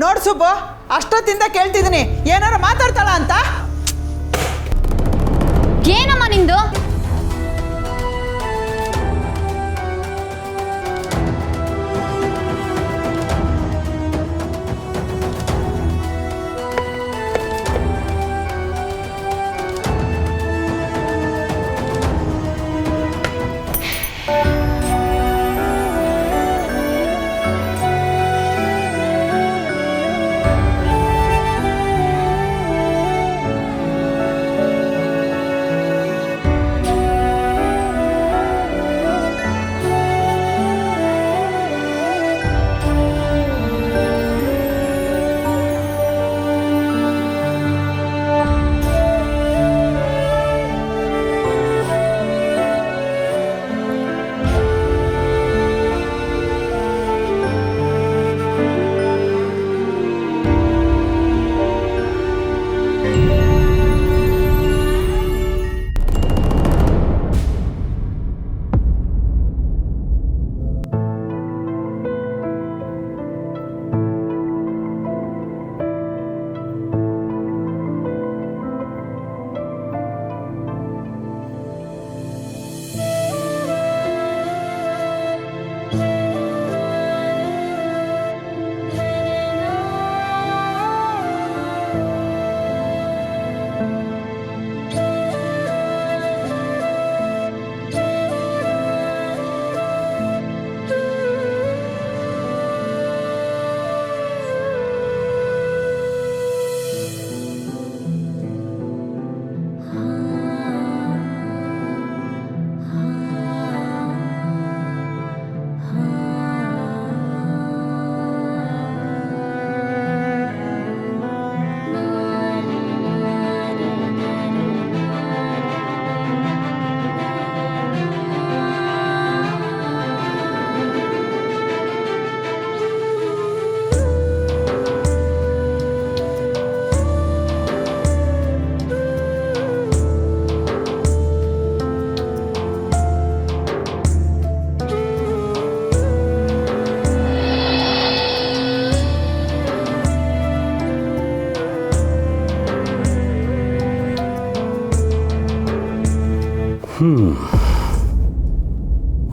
ನೋಡ್ ಸುಬ್ಬು, ಅಷ್ಟೊತ್ತಿಂದ ಕೇಳ್ತಿದ್ದೀನಿ ಏನಾರು ಮಾತಾಡ್ತಾಳ ಅಂತ. ಏನಮ್ಮ ನಿಂದು?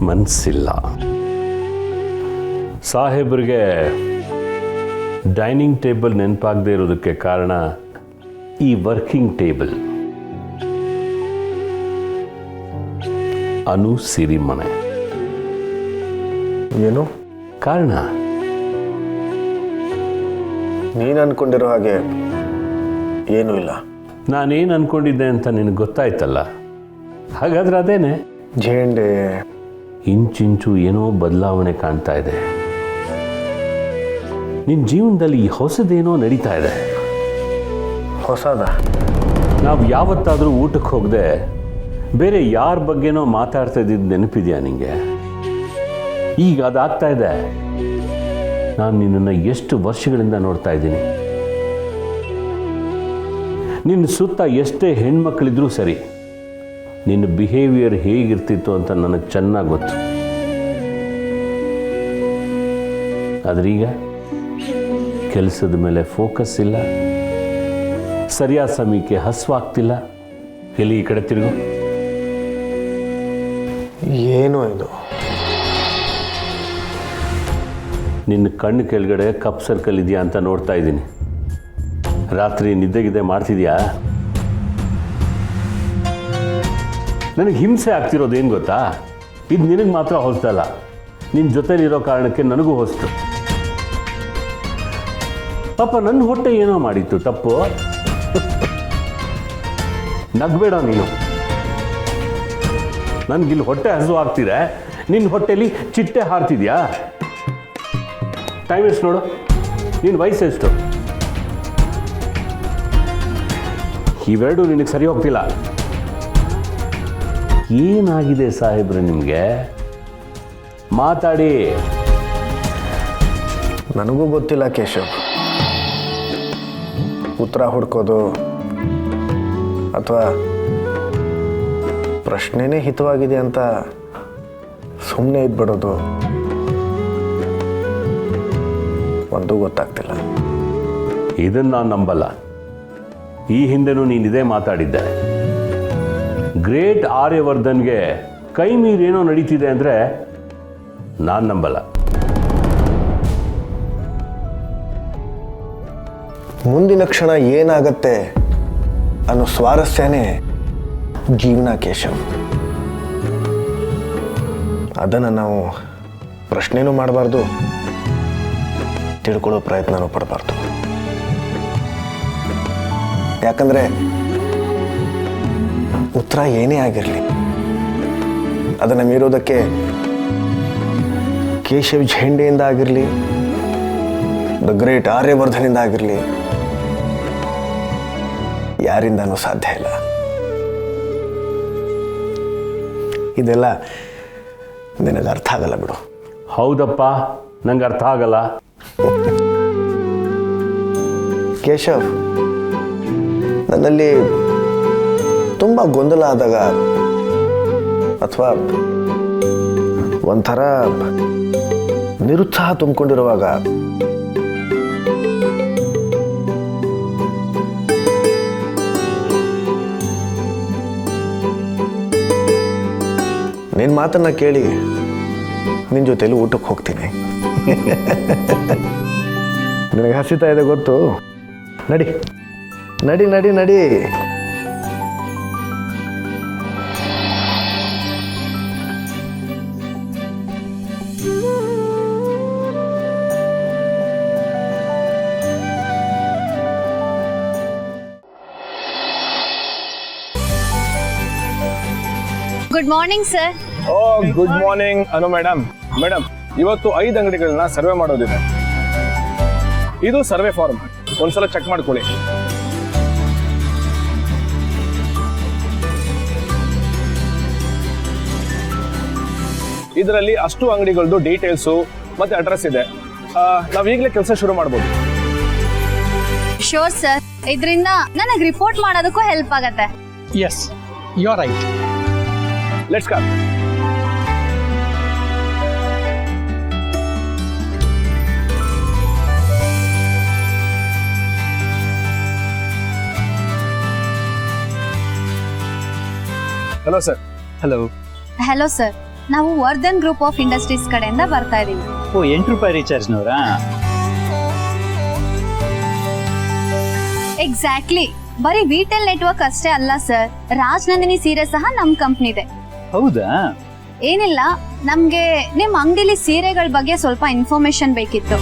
ಮನಸ್ಸಿಲ್ಲ. ಸಾಹೇಬ್ರಿಗೆ ಡೈನಿಂಗ್ ಟೇಬಲ್ ನೆನಪಾಗದೇ ಇರೋದಕ್ಕೆ ಕಾರಣ ಈ ವರ್ಕಿಂಗ್ ಟೇಬಲ್. ಅನು ಸಿರಿಮನೆ ಏನು ಕಾರಣ? ನೀನು ಅನ್ಕೊಂಡಿರೋ ಹಾಗೆ ಏನೂ ಇಲ್ಲ. ನಾನೇನು ಅನ್ಕೊಂಡಿದ್ದೆ ಅಂತ ನಿನಗೆ ಗೊತ್ತಾಯ್ತಲ್ಲ, ಹಾಗಾದ್ರೆ ಅದೇನೆ. ಜೇಂಡೆ ಇಂಚಿಂಚು ಏನೋ ಬದಲಾವಣೆ ಕಾಣ್ತಾ ಇದೆ. ನಿನ್ನ ಜೀವನದಲ್ಲಿ ಹೊಸದೇನೋ ನಡೀತಾ ಇದೆ. ಹೊಸದ? ನಾವು ಯಾವತ್ತಾದರೂ ಊಟಕ್ಕೆ ಹೋಗದೆ ಬೇರೆ ಯಾರ ಬಗ್ಗೆನೋ ಮಾತಾಡ್ತಾ ಇದ್ದಿದ್ದು ನೆನಪಿದೆಯಾ ನಿಮಗೆ? ಈಗ ಅದಾಗ್ತಾ ಇದೆ. ನಾನು ನಿನ್ನನ್ನು ಎಷ್ಟು ವರ್ಷಗಳಿಂದ ನೋಡ್ತಾ ಇದ್ದೀನಿ. ನಿನ್ನ ಸುತ್ತ ಎಷ್ಟೇ ಹೆಣ್ಮಕ್ಳಿದ್ರೂ ಸರಿ, ನಿನ್ನ ಬಿಹೇವಿಯರ್ ಹೇಗಿರ್ತಿತ್ತು ಅಂತ ನನಗೆ ಚೆನ್ನಾಗಿ ಗೊತ್ತು. ಆದ್ರೀಗ ಕೆಲಸದ ಮೇಲೆ ಫೋಕಸ್ ಇಲ್ಲ, ಸರಿಯಾದ ಸಮಯಕ್ಕೆ ಹಸುವಾಗ್ತಿಲ್ಲ. ಎಲ್ಲಿ ಈ ಕಡೆ ತಿರುಗು. ಏನು ಇದು? ನಿನ್ನ ಕಣ್ಣು ಕೆಳಗಡೆ ಕಪ್ ಸರ್ಕಲ್ ಇದೆಯಾ ಅಂತ ನೋಡ್ತಾ ಇದ್ದೀನಿ. ರಾತ್ರಿ ನಿದ್ದೆಗಿದ್ದೆ ಮಾಡ್ತಿದ್ಯಾ? ನನಗೆ ಹಿಂಸೆ ಆಗ್ತಿರೋದೇನು ಗೊತ್ತಾ? ಇದು ನಿನಗೆ ಮಾತ್ರ ಹೊಸ್ತಲ್ಲ, ನಿನ್ನ ಜೊತೆಲಿರೋ ಕಾರಣಕ್ಕೆ ನನಗೂ ಹೊಸ್ತು. ಪಾಪ ನನ್ನ ಹೊಟ್ಟೆ ಏನೋ ಮಾಡಿತ್ತು ತಪ್ಪು. ನಗ್ಬೇಡ ನೀನು. ನನಗಿಲ್ಲಿ ಹೊಟ್ಟೆ ಹಸು ಆಗ್ತಿದೆ, ನಿನ್ನ ಹೊಟ್ಟೆಲಿ ಚಿಟ್ಟೆ ಹಾರ್ತಿದ್ಯಾ? ಟೈಮ್ ಎಷ್ಟು ನೋಡು, ನಿನ್ನ ವಯಸ್ಸೆಷ್ಟು? ಇವೆರಡು ನಿನಗೆ ಸರಿ ಹೋಗ್ತಿಲ್ಲ. ಏನಾಗಿದೆ ಸಾಹೇಬ್ರೆ ನಿಮಗೆ? ಮಾತಾಡಿ. ನನಗೂ ಗೊತ್ತಿಲ್ಲ ಕೇಶವ್. ಉತ್ತರ ಹುಡ್ಕೋದು ಅಥವಾ ಪ್ರಶ್ನೆನೇ ಹಿತವಾಗಿದೆ ಅಂತ ಸುಮ್ಮನೆ ಇದ್ಬಿಡೋದು ಒಂದೂ ಗೊತ್ತಾಗ್ತಿಲ್ಲ. ಇದನ್ನು ನಾನು ನಂಬಲ್ಲ. ಈ ಹಿಂದೆನೂ ನೀನು ಇದೇ ಮಾತಾಡಿದ್ದೆ. ಗ್ರೇಟ್ ಆರ್ಯವರ್ಧನ್ಗೆ ಕೈ ಮೀರೇನೋ ನಡೀತಿದೆ ಅಂದರೆ ನಾನು ನಂಬಲ್ಲ. ಮುಂದಿನ ಕ್ಷಣ ಏನಾಗತ್ತೆ ಅನ್ನೋ ಸ್ವಾರಸ್ಯನೇ ಜೀವನ ಕೇಶವ್. ಅದನ್ನು ನಾವು ಪ್ರಶ್ನೆನೂ ಮಾಡಬಾರ್ದು, ತಿಳ್ಕೊಳ್ಳೋ ಪ್ರಯತ್ನನೂ ಪಡಬಾರ್ದು. ಯಾಕಂದರೆ ಉತ್ತರ ಏನೇ ಆಗಿರಲಿ ಅದನ್ನು ಮೀರೋದಕ್ಕೆ ಕೇಶವ್ ಝೇಂಡೆಯಿಂದ ಆಗಿರಲಿ, ದ ಗ್ರೇಟ್ ಆರ್ಯವರ್ಧನಿಂದ ಆಗಿರಲಿ, ಯಾರಿಂದನೂ ಸಾಧ್ಯ ಇಲ್ಲ. ಇದೆಲ್ಲ ನಿನಗೆ ಅರ್ಥ ಆಗಲ್ಲ ಬಿಡು. ಹೌದಪ್ಪ, ನಂಗೆ ಅರ್ಥ ಆಗಲ್ಲ. ಕೇಶವ್, ನನ್ನಲ್ಲಿ ತುಂಬ ಗೊಂದಲ ಆದಾಗ ಅಥವಾ ಒಂಥರ ನಿರುತ್ಸಾಹ ತುಂಬಿಕೊಂಡಿರುವಾಗ ನಿನ್ನ ಮಾತನ್ನ ಕೇಳಿ ನಿನ್ನ ಜೊತೆಲಿ ಊಟಕ್ಕೆ ಹೋಗ್ತೀನಿ. ನಿನಗೆ ಹಸಿತಾ ಇದೆ ಗೊತ್ತು. ನಡಿ ನಡಿ ನಡಿ ನಡಿ. Good morning sir. Oh good morning Anu madam. ಇವತ್ತು 5 ಅಂಗಡಿಗಳನ್ನ ಸರ್ವೆ ಮಾಡೋದಿದೆ. ಇದು ಸರ್ವೆ ಫಾರ್ಮ್, ಒಂದ್ಸಲ ಚೆಕ್ ಮಾಡ್ಕೊಳ್ಳಿ. ಇದರಲ್ಲಿ ಅಷ್ಟು ಅಂಗಡಿಗಳದ್ದು ಡೀಟೇಲ್ಸು ಮತ್ತೆ ಅಡ್ರೆಸ್ ಇದೆ. ನಾವ್ ಈಗಲೇ ಕೆಲಸ ಶುರು ಮಾಡ್ಬೋದು. ಶೋರ್ ಸರ್, ಇದರಿಂದ ನನಗೆ ರಿಪೋರ್ಟ್ ಮಾಡೋದಕ್ಕೂ ಹೆಲ್ಪ್ ಆಗತ್ತೆ. Yes, you're right. Let's come. Hello sir. Hello. Hello sir, ನಾವು ವರ್ಧನ್ ಗ್ರೂಪ್ ಆಫ್ ಇಂಡಸ್ಟ್ರೀಸ್ ಕಡೆಯಿಂದ ಬರ್ತಾ ಇದೀವಿ. ಓ, ಎಂಟ್ರೂಪಾಯಿ ರೀಚಾರ್ಜ್ನವರಾ? ಎಕ್ಸಾಕ್ಟ್ಲಿ. ಬರೀ ವಿಟೆಲ್ ನೆಟ್ವರ್ಕ್ ಅಷ್ಟೇ ಅಲ್ಲ ಸರ್, ರಾಜನಂದಿನಿ ಸೀರೆ ಸಹ ನಮ್ ಕಂಪ್ನಿದೆ. ಹೌದಾ? ಏನಿಲ್ಲ, ನಮ್ಗೆ ನಿಮ್ ಅಂಗಡಿಲಿ ಸೀರೆಗಳ ಬಗ್ಗೆ ಸ್ವಲ್ಪ ಇನ್ಫಾರ್ಮೇಶನ್ ಬೇಕಿತ್ತು.